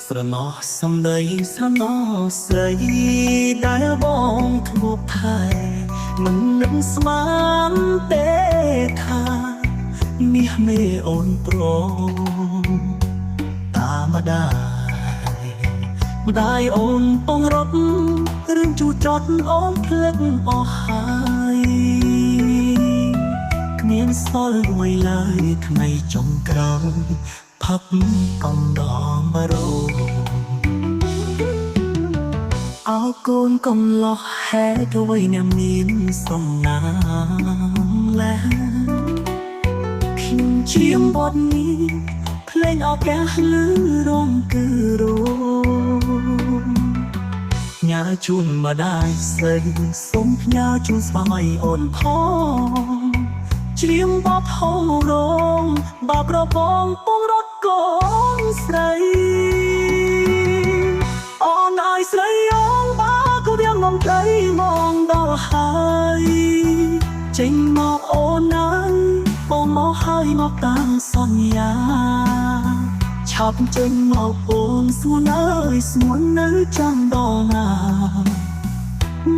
ស្រណោះសំដីស្រណោះស្រីដែលបងធ្ងប់ថែមិននឹកស្មានទេថាមាសមេអូនប្រងតាមម្ដាយអូនពងរត់រឿងជួចចត់អូនភ្លេចអស់ហើយគ្មានសល់មួយឡើយថ្ងៃចុងក្រោយផឹកកំដងមករោអោកូនកំឡោះហេតុអ្វីអ្នកមានសំណាងលែខ្ញុំជាមបត់នេះភ្លេងអកាសលឺរងគឺរោញ៉ាជូនម្ដាយស្រីសូមផ្ញើជូនស្វាមីអូនផងច្រៀងបបហងរងបបរបងពងរត់កូនស្រីអូនអើយស្រីអូនបាក៏វាងងត្រីមកដល់ហើយចេញមកអូនអើយបងមកហើយមកតាមសន្យាឆាប់ចេញមកអូនសួនអើយស្មួននៅចាំដល់ណា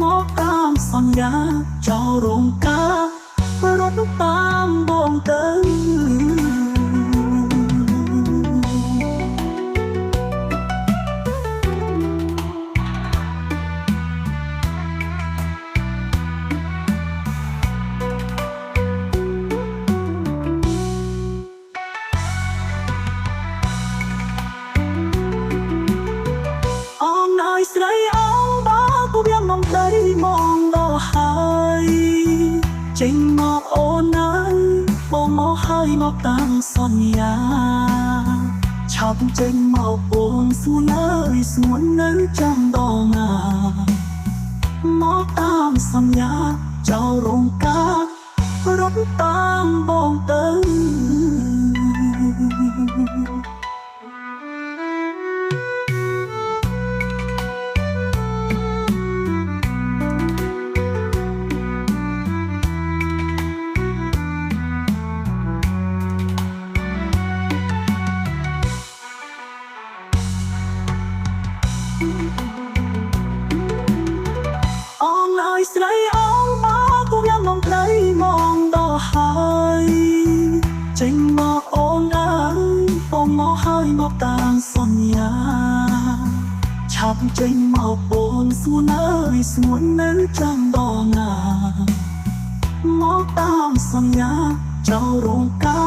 មកតាមសន្យាចោលរោងការរត់តាមបងទៅស្រីអងបាក៏វាងងត្រីមកដល់ហើយចេញមកអូនអើយបងមកហើយមកតាមសន្យាឆាប់ចេញមកអូនសួនអើយស្មួននៅចាំដល់ណាមកតាមសន្យាចោលរោងការរត់តាមបងទៅស្រីអងបាក៏វាងងត្រីមកដល់ហើយចេញមកអូនអើយបងមកហើយមកតាមសន្យាឆាប់ចេញមកអូនសួនអើយស្មួននៅចាំដល់ណាមកតាមសន្យាចោលរោងការ